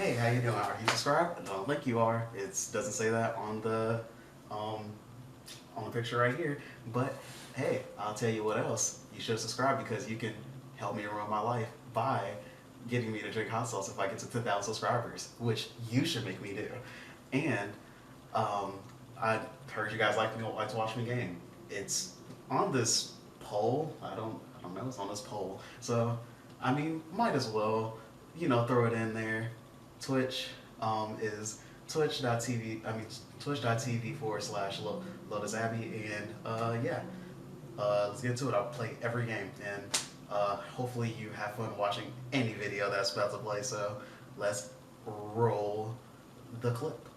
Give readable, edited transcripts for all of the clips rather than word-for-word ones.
Hey, how you doing? Are you subscribed? I don't think you are. It doesn't say that um, on the picture right here. But hey, I'll tell you what else. You should subscribe because you can help me run my life by getting me to drink hot sauce if I get to 10,000 subscribers, which you should make me do. And um, I heard you guys like to watch me game. It's on this poll. I don't know. It's on this poll. So I mean, might as well, throw it in there. Twitch is twitch.tv Lotus Abbey, and yeah, let's get into it. I'll play every game, and hopefully you have fun watching any video that's about to play. So let's roll the clip.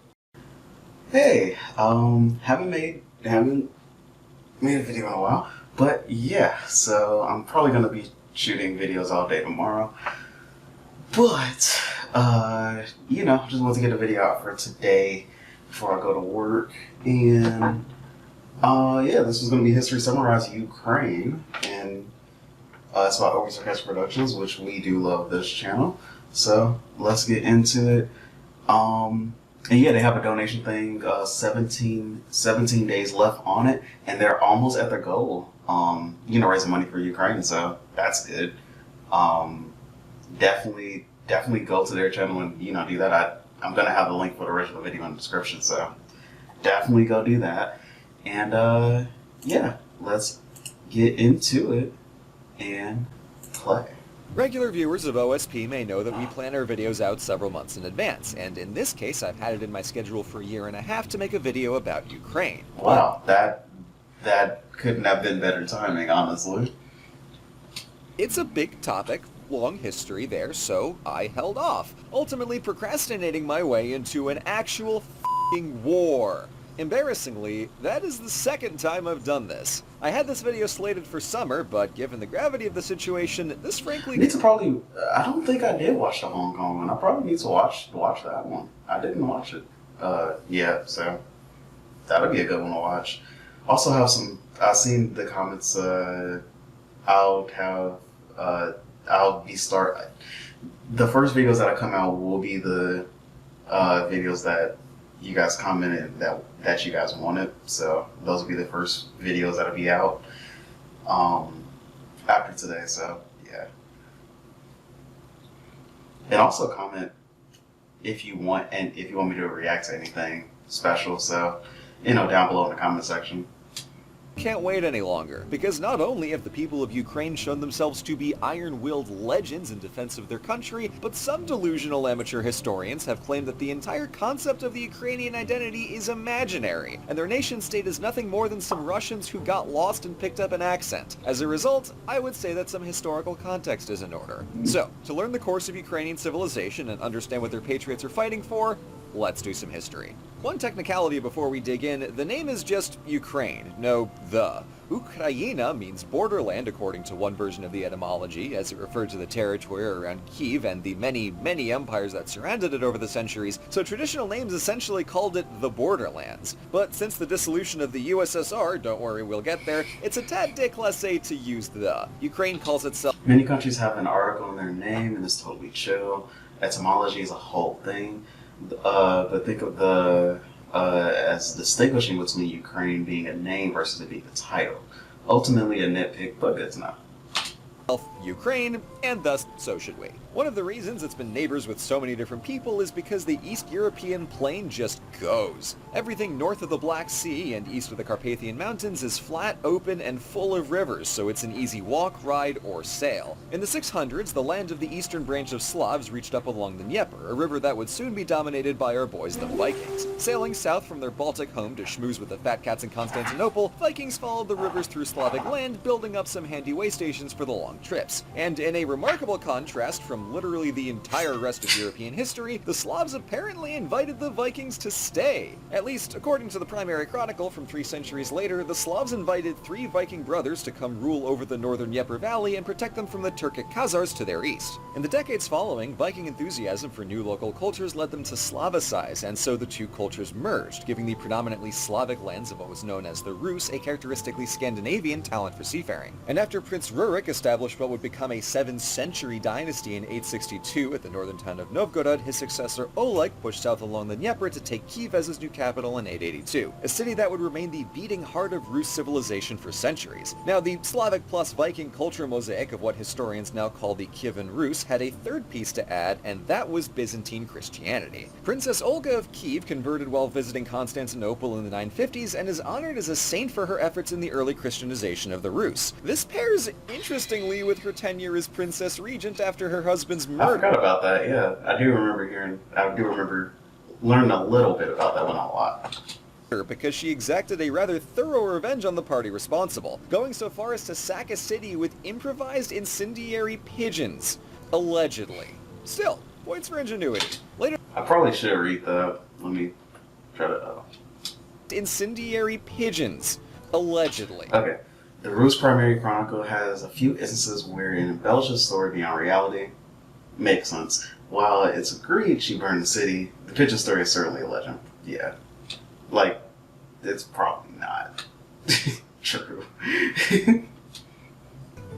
Hey, haven't made a video in a while, but yeah, so I'm probably gonna be shooting videos all day tomorrow. But, just want to get a video out for today before I go to work. And, yeah, this is going to be History Summarized Ukraine. And it's about Sarcastic Productions, which we do love this channel. So, let's get into it. And yeah, they have a donation thing, 17 days left on it. And they're almost at their goal, raising money for Ukraine. So, that's good. Definitely go to their channel and do that. I'm gonna have the link for the original video in the description, so definitely go do that. And yeah, let's get into it and play. Regular viewers of OSP may know that we plan our videos out several months in advance, and in this case I've had it in my schedule for a year and a half to make a video about Ukraine. Wow, that couldn't have been better timing, honestly. It's a big topic, long history there, so I held off, ultimately procrastinating my way into an actual f***ing war. Embarrassingly, that is the second time I've done this. I had this video slated for summer, but given the gravity of the situation, this frankly... I don't think I did watch the Hong Kong one. I probably need to watch that one. I didn't watch it yet, so that'll be a good one to watch. Also I've seen the comments, the first videos that come out will be the videos that you guys commented that you guys wanted. So those will be the first videos that'll be out after today. So yeah, and also comment if you want me to react to anything special. So down below in the comment section. Can't wait any longer, because not only have the people of Ukraine shown themselves to be iron-willed legends in defense of their country, but some delusional amateur historians have claimed that the entire concept of the Ukrainian identity is imaginary, and their nation-state is nothing more than some Russians who got lost and picked up an accent. As a result, I would say that some historical context is in order. So, to learn the course of Ukrainian civilization and understand what their patriots are fighting for, let's do some history. One technicality before we dig in, the name is just Ukraine, no the. Ukraina means borderland according to one version of the etymology, as it referred to the territory around Kiev and the many, many empires that surrounded it over the centuries, so traditional names essentially called it the borderlands. But since the dissolution of the USSR, don't worry, we'll get there, it's a tad déclassé to use the. Ukraine calls itself... Many countries have an article in their name, and it's totally chill. Etymology is a whole thing. But think of the as distinguishing between Ukraine being a name versus it being a title. Ultimately a nitpick, but good to know. Ukraine, and thus so should we. One of the reasons it's been neighbors with so many different people is because the East European plain just goes. Everything north of the Black Sea and east of the Carpathian Mountains is flat, open, and full of rivers, so it's an easy walk, ride, or sail. In the 600s, the land of the eastern branch of Slavs reached up along the Dnieper, a river that would soon be dominated by our boys the Vikings. Sailing south from their Baltic home to schmooze with the fat cats in Constantinople, Vikings followed the rivers through Slavic land, building up some handy way stations for the long trips. And in a remarkable contrast from literally the entire rest of European history, the Slavs apparently invited the Vikings to stay. At least, according to the primary chronicle from 3 centuries later, the Slavs invited 3 Viking brothers to come rule over the northern Dnieper Valley and protect them from the Turkic Khazars to their east. In the decades following, Viking enthusiasm for new local cultures led them to Slavicize, and so the two cultures merged, giving the predominantly Slavic lands of what was known as the Rus a characteristically Scandinavian talent for seafaring. And after Prince Rurik established what would become a 7 Century dynasty in 862 at the northern town of Novgorod, his successor Oleg pushed south along the Dnieper to take Kiev as his new capital in 882, a city that would remain the beating heart of Rus civilization for centuries. Now, the Slavic plus Viking culture mosaic of what historians now call the Kievan Rus had a third piece to add, and that was Byzantine Christianity. Princess Olga of Kiev converted while visiting Constantinople in the 950s and is honored as a saint for her efforts in the early Christianization of the Rus. This pairs interestingly with her tenure as Princess Regent after her husband's murder. I forgot about that, yeah. I do remember learning a little bit about that one a lot. Because she exacted a rather thorough revenge on the party responsible, going so far as to sack a city with improvised incendiary pigeons. Allegedly. Still, points for ingenuity. Later, I probably should read that. Let me try to... Incendiary pigeons. Allegedly. Okay. The Rus Primary Chronicle has a few instances where it embellishes story beyond reality. Makes sense. While it's agreed she burned the city, the pigeon story is certainly a legend. Yeah. Like, it's probably not true.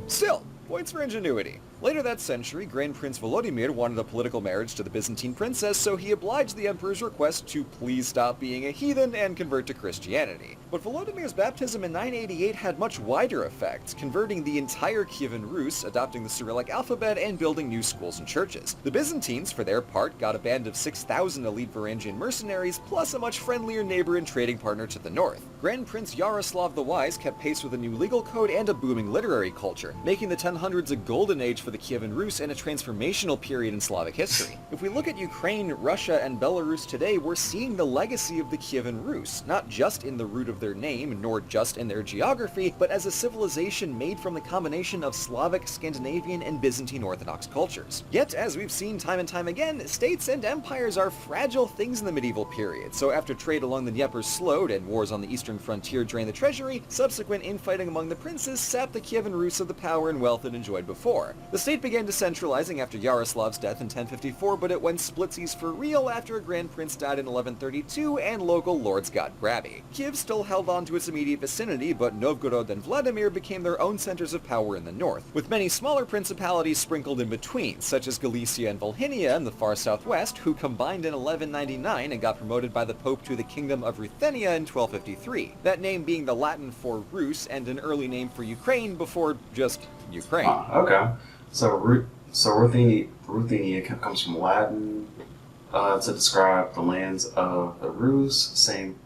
Still, points for ingenuity. Later that century, Grand Prince Volodymyr wanted a political marriage to the Byzantine princess, so he obliged the emperor's request to please stop being a heathen and convert to Christianity. But Volodymyr's baptism in 988 had much wider effects, converting the entire Kievan Rus, adopting the Cyrillic alphabet, and building new schools and churches. The Byzantines, for their part, got a band of 6,000 elite Varangian mercenaries, plus a much friendlier neighbor and trading partner to the north. Grand Prince Yaroslav the Wise kept pace with a new legal code and a booming literary culture, making the 1000s a golden age for the Kievan Rus and a transformational period in Slavic history. If we look at Ukraine, Russia, and Belarus today, we're seeing the legacy of the Kievan Rus, not just in the root of their name, nor just in their geography, but as a civilization made from the combination of Slavic, Scandinavian, and Byzantine Orthodox cultures. Yet, as we've seen time and time again, states and empires are fragile things in the medieval period, so after trade along the Dnieper slowed and wars on the eastern frontier drained the treasury, subsequent infighting among the princes sapped the Kievan Rus of the power and wealth it enjoyed before. The state began decentralizing after Yaroslav's death in 1054, but it went splitsies for real after a grand prince died in 1132 and local lords got grabby. Kiev still held on to its immediate vicinity, but Novgorod and Vladimir became their own centers of power in the north, with many smaller principalities sprinkled in between, such as Galicia and Volhynia in the far southwest, who combined in 1199 and got promoted by the Pope to the Kingdom of Ruthenia in 1253, that name being the Latin for Rus and an early name for Ukraine before just Ukraine. Okay. So Ruthenia comes from Latin to describe the lands of the Rus, same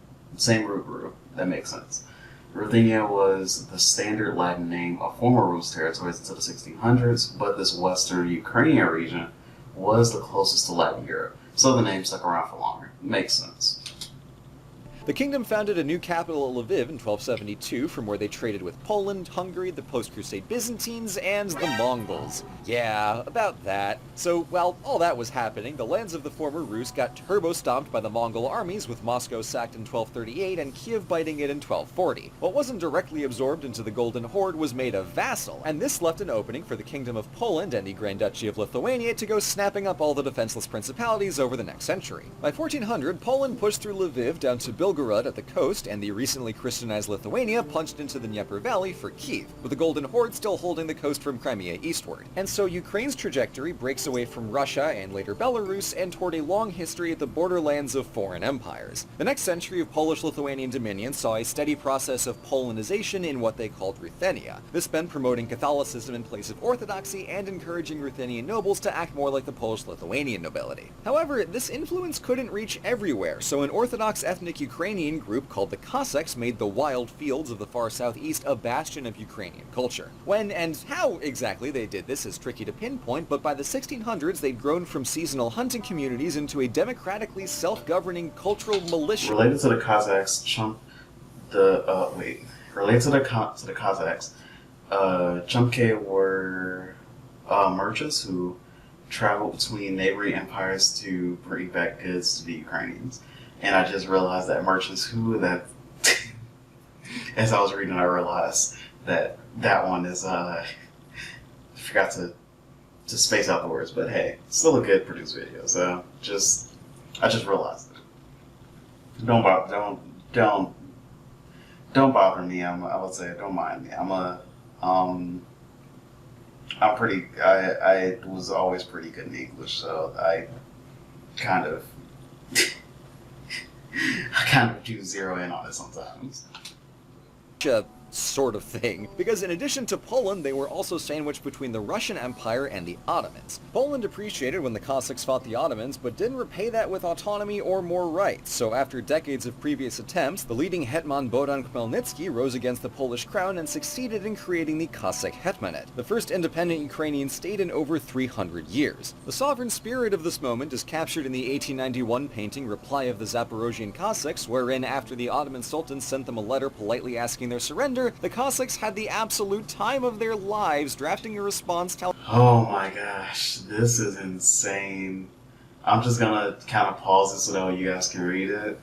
root Ru. That makes sense. Ruthenia was the standard Latin name of former Rus territories until the 1600s, but this western Ukrainian region was the closest to Latin Europe, so the name stuck around for longer. Makes sense. The kingdom founded a new capital at Lviv in 1272, from where they traded with Poland, Hungary, the post-Crusade Byzantines, and the Mongols. Yeah, about that. So, while all that was happening, the lands of the former Rus got turbo-stomped by the Mongol armies, with Moscow sacked in 1238 and Kiev biting it in 1240. What wasn't directly absorbed into the Golden Horde was made a vassal, and this left an opening for the Kingdom of Poland and the Grand Duchy of Lithuania to go snapping up all the defenseless principalities over the next century. By 1400, Poland pushed through Lviv down to Belgorod at the coast, and the recently Christianized Lithuania punched into the Dnieper Valley for Kiev, with the Golden Horde still holding the coast from Crimea eastward. And so Ukraine's trajectory breaks away from Russia and later Belarus and toward a long history at the borderlands of foreign empires. The next century of Polish-Lithuanian dominion saw a steady process of Polonization in what they called Ruthenia. This meant promoting Catholicism in place of Orthodoxy and encouraging Ruthenian nobles to act more like the Polish-Lithuanian nobility. However, this influence couldn't reach everywhere, so an Orthodox ethnic Ukrainian group called the Cossacks made the wild fields of the far southeast a bastion of Ukrainian culture. When and how exactly they did this is tricky to pinpoint, but by the 1600s they'd grown from seasonal hunting communities into a democratically self-governing cultural militia. Related to the Cossacks, Chumke were merchants who traveled between neighboring empires to bring back goods to the Ukrainians. And I just realized that merchants who that, as I was reading, I realized that one is, I forgot to space out the words, but hey, still a good produced video. So I just realized it. Don't bother me. I would say don't mind me. I was always pretty good in English, so I kind of, I kind of do zero in on it sometimes. A sort of thing, because in addition to Poland, they were also sandwiched between the Russian Empire and the Ottomans. Poland appreciated when the Cossacks fought the Ottomans, but didn't repay that with autonomy or more rights, so after decades of previous attempts, the leading hetman Bohdan Khmelnytsky rose against the Polish crown and succeeded in creating the Cossack Hetmanate, the first independent Ukrainian state in over 300 years. The sovereign spirit of this moment is captured in the 1891 painting Reply of the Zaporozhian Cossacks, wherein after the Ottoman Sultan sent them a letter politely asking their surrender, the Cossacks had the absolute time of their lives drafting a response telling... Oh my gosh, this is insane. I'm just gonna kind of pause it so that you guys can read it.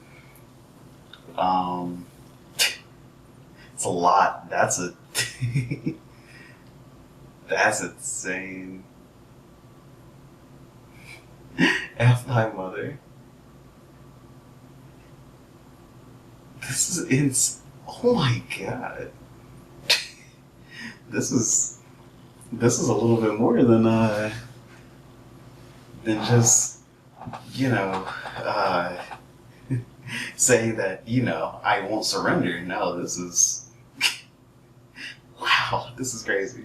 It's a lot. That's a... That's insane. F my mother. This is insane. Oh my god. This is a little bit more than just, you know, saying that, you know, I won't surrender. No, this is wow, this is crazy.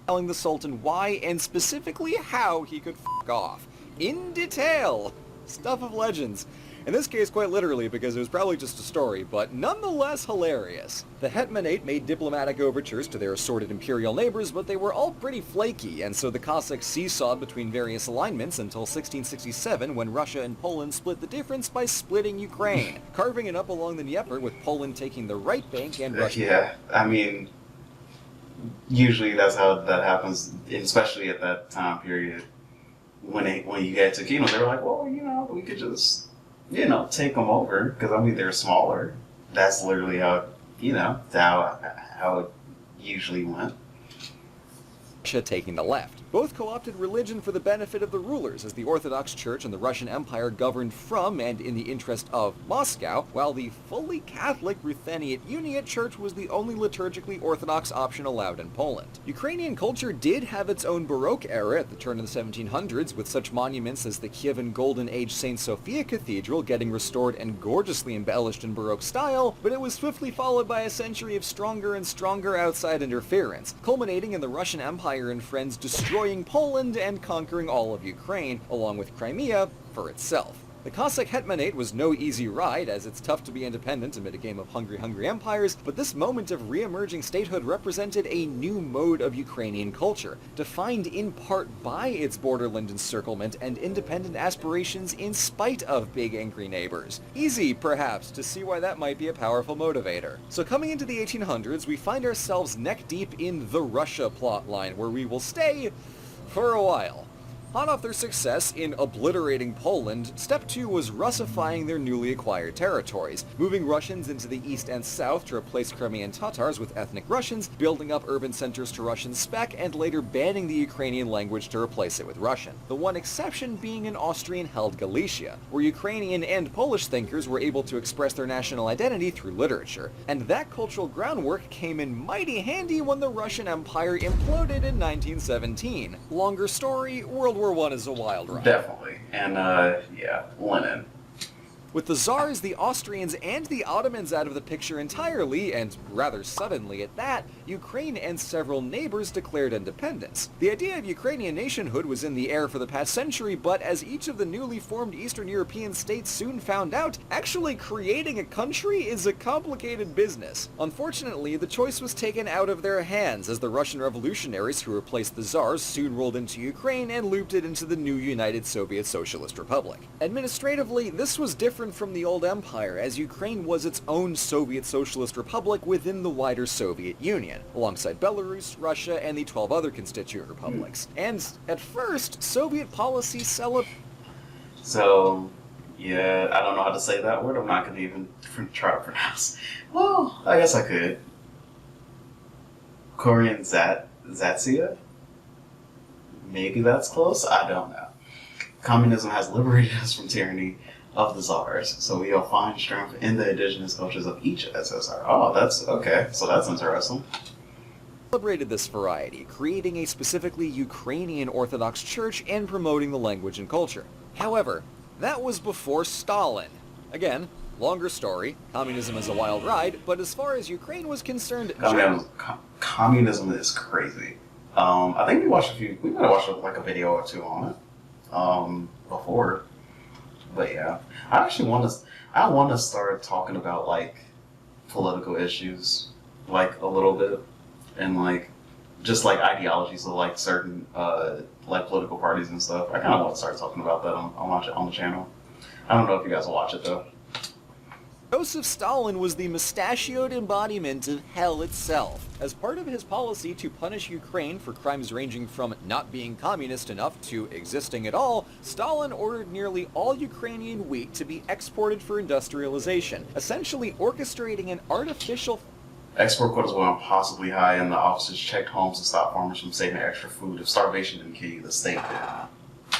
Telling the Sultan why and specifically how he could f*** off. In detail. Stuff of legends. In this case, quite literally, because it was probably just a story, but nonetheless hilarious. The Hetmanate made diplomatic overtures to their assorted imperial neighbors, but they were all pretty flaky, and so the Cossacks seesawed between various alignments until 1667, when Russia and Poland split the difference by splitting Ukraine, carving it up along the Dnieper, with Poland taking the right bank and Russia... Yeah, I mean, usually that's how that happens, especially at that time period. When you get to Kino, they were like, well, you know, we could just... you know, take them over, because I mean they're smaller. That's literally how, you know, how it usually went. Russia taking the left. Both co-opted religion for the benefit of the rulers, as the Orthodox Church and the Russian Empire governed from and in the interest of Moscow, while the fully Catholic Rutheniate Uniate Church was the only liturgically Orthodox option allowed in Poland. Ukrainian culture did have its own Baroque era at the turn of the 1700s, with such monuments as the Kievan Golden Age St. Sophia Cathedral getting restored and gorgeously embellished in Baroque style, but it was swiftly followed by a century of stronger and stronger outside interference, culminating in the Russian Empire and friends destroying Poland and conquering all of Ukraine, along with Crimea, for itself. The Cossack Hetmanate was no easy ride, as it's tough to be independent amid a game of hungry empires, but this moment of re-emerging statehood represented a new mode of Ukrainian culture, defined in part by its borderland encirclement and independent aspirations in spite of big angry neighbors. Easy, perhaps, to see why that might be a powerful motivator. So coming into the 1800s, we find ourselves neck-deep in the Russia plotline, where we will stay for a while. Hot off their success in obliterating Poland, step 2 was Russifying their newly acquired territories, moving Russians into the east and south to replace Crimean Tatars with ethnic Russians, building up urban centers to Russian spec, and later banning the Ukrainian language to replace it with Russian. The one exception being in Austrian-held Galicia, where Ukrainian and Polish thinkers were able to express their national identity through literature. And that cultural groundwork came in mighty handy when the Russian Empire imploded in 1917. Longer story, World War I is a wild ride. Definitely. And, yeah, Lenin. With the Tsars, the Austrians, and the Ottomans out of the picture entirely, and rather suddenly at that, Ukraine and several neighbors declared independence. The idea of Ukrainian nationhood was in the air for the past century, but as each of the newly formed Eastern European states soon found out, actually creating a country is a complicated business. Unfortunately, the choice was taken out of their hands, as the Russian revolutionaries who replaced the Tsars soon rolled into Ukraine and looped it into the new United Soviet Socialist Republic. Administratively, this was different from the old empire, as Ukraine was its own Soviet Socialist Republic within the wider Soviet Union, alongside Belarus, Russia, and the 12 other constituent republics. And at first, Soviet policy So, yeah, I don't know how to say that word. I'm not going to even try to pronounce. Well, I guess I could. Korean Zatsia? Maybe that's close? I don't know. Communism has liberated us from tyranny of the Tsars, so we'll find strength in the indigenous cultures of each SSR. Oh, that's okay. So that's interesting. celebrated this variety, creating a specifically Ukrainian Orthodox Church and promoting the language and culture. However, that was before Stalin. Again, longer story, communism is a wild ride, but as far as Ukraine was concerned, Communism is crazy. I think we might have watched like a video or two on it before. But yeah, I want to start talking about like political issues, like a little bit, and like just like ideologies of like certain like political parties and stuff. I kind of want to start talking about that on the channel. I don't know if you guys will watch it though. Joseph Stalin was the mustachioed embodiment of hell itself. As part of his policy to punish Ukraine for crimes ranging from not being communist enough to existing at all, Stalin ordered nearly all Ukrainian wheat to be exported for industrialization, essentially orchestrating an artificial Export quotas were impossibly high, and the officers checked homes to stop farmers from saving extra food. If starvation didn't kill you, the state did.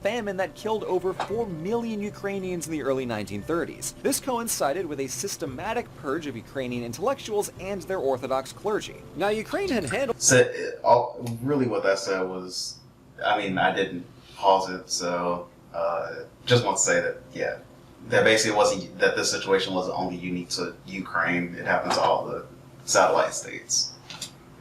Famine that killed over 4 million Ukrainians in the early 1930s. This coincided with a systematic purge of Ukrainian intellectuals and their Orthodox clergy. Now, Ukraine had handled... Really what that said was, I mean, I didn't pause it, so just want to say that, yeah, that basically wasn't, that this situation wasn't only unique to Ukraine, it happened to all the satellite states.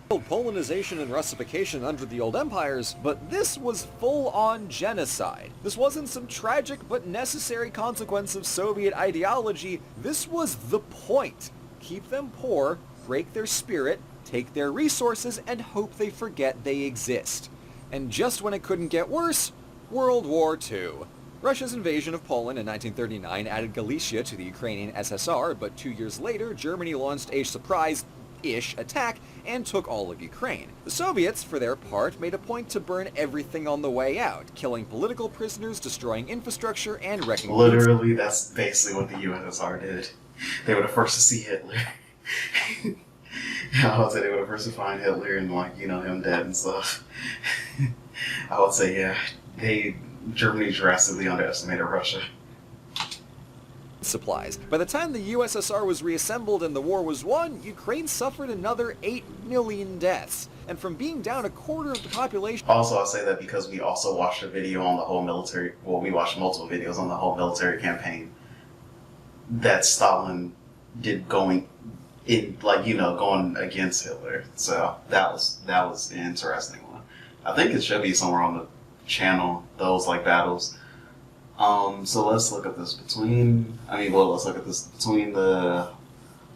Polonization and Russification under the old empires, but this was full-on genocide. This wasn't some tragic but necessary consequence of Soviet ideology. This was the point. Keep them poor, break their spirit, take their resources, and hope they forget they exist. And just when it couldn't get worse, World War II. Russia's invasion of Poland in 1939 added Galicia to the Ukrainian SSR, but 2 years later, Germany launched a surprise-ish attack and took all of Ukraine. The Soviets, for their part, made a point to burn everything on the way out, killing political prisoners, destroying infrastructure, and wrecking... Literally, that's basically what the USSR did. They were the first to see Hitler. I would say they were the first to find Hitler and, like, you know, him dead and stuff. I would say, yeah, Germany drastically underestimated Russia. Supplies. By the time the USSR was reassembled and the war was won, Ukraine suffered another 8 million deaths. And from being down a quarter of the population... Also, I'll say that because we also watched a video on the whole military... Well, we watched multiple videos on the whole military campaign that Stalin did going in, like, you know, going against Hitler. So that was an interesting one. I think it should be somewhere on the channel, those, like, battles. So let's look at this between the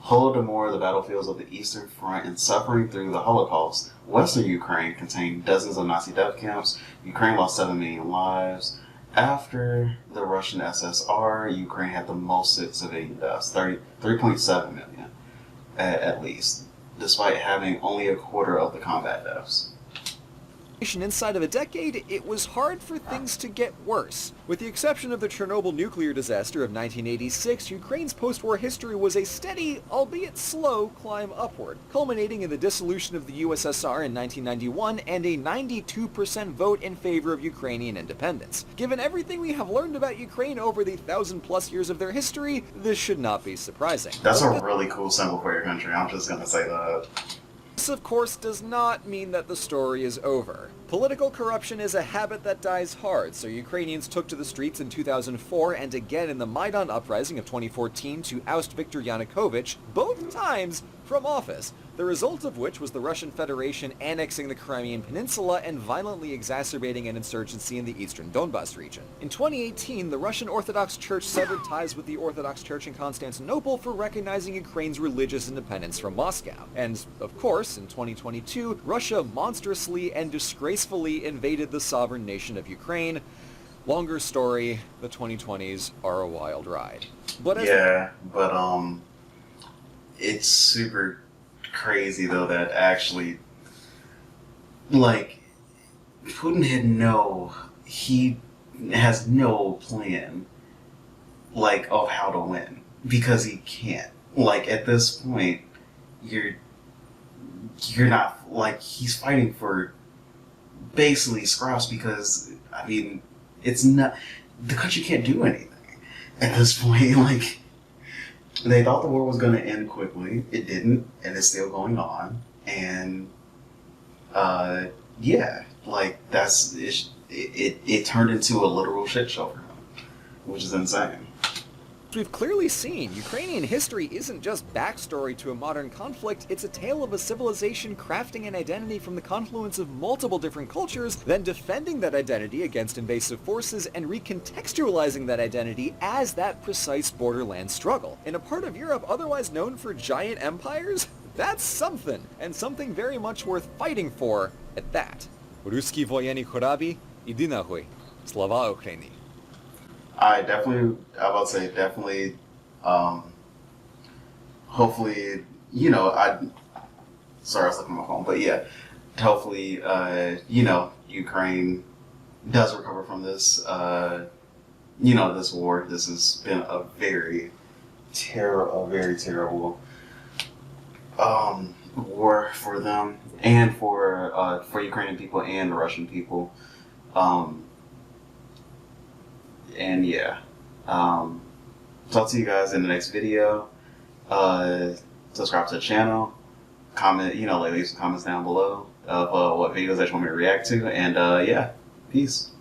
Holodomor, the battlefields of the Eastern Front, and suffering through the Holocaust. Western Ukraine contained dozens of Nazi death camps. Ukraine lost 7 million lives. After the Russian SSR, Ukraine had the most civilian deaths, 3.7 million at least, despite having only a quarter of the combat deaths. Inside of a decade, it was hard for things to get worse. With the exception of the Chernobyl nuclear disaster of 1986, Ukraine's post-war history was a steady, albeit slow, climb upward, culminating in the dissolution of the USSR in 1991 and a 92% vote in favor of Ukrainian independence. Given everything we have learned about Ukraine over the 1,000+ years of their history, this should not be surprising. That's a really cool symbol for your country, I'm just gonna say that. This, of course, does not mean that the story is over. Political corruption is a habit that dies hard, so Ukrainians took to the streets in 2004 and again in the Maidan uprising of 2014 to oust Viktor Yanukovych, both times from office, the result of which was the Russian Federation annexing the Crimean Peninsula and violently exacerbating an insurgency in the eastern Donbas region. In 2018, the Russian Orthodox Church severed ties with the Orthodox Church in Constantinople for recognizing Ukraine's religious independence from Moscow. And, of course, in 2022, Russia monstrously and disgracefully invaded the sovereign nation of Ukraine. Longer story, the 2020s are a wild ride. But it's super crazy though that actually, like, Putin he has no plan, like, of how to win, because he can't. Like, at this point, you're not, like, he's fighting for basically scraps, because, I mean, it's not, the country can't do anything at this point. Like, they thought the war was going to end quickly. It didn't, and it's still going on. And yeah, like it turned into a literal shit show for him, which is insane. As we've clearly seen, Ukrainian history isn't just backstory to a modern conflict, it's a tale of a civilization crafting an identity from the confluence of multiple different cultures, then defending that identity against invasive forces and recontextualizing that identity as that precise borderland struggle. In a part of Europe otherwise known for giant empires? That's something, and something very much worth fighting for at that. Ruski voyeni chorabi, iди nahuy. Slava Ukraini. I about to say definitely, hopefully, sorry, I was looking at my phone, but yeah, hopefully, Ukraine does recover from this, this war. This has been a very terrible, war for them and for Ukrainian people and Russian people. And yeah, talk to you guys in the next video. Subscribe to the channel. Comment, leave some comments down below of what videos that you want me to react to. And yeah, peace.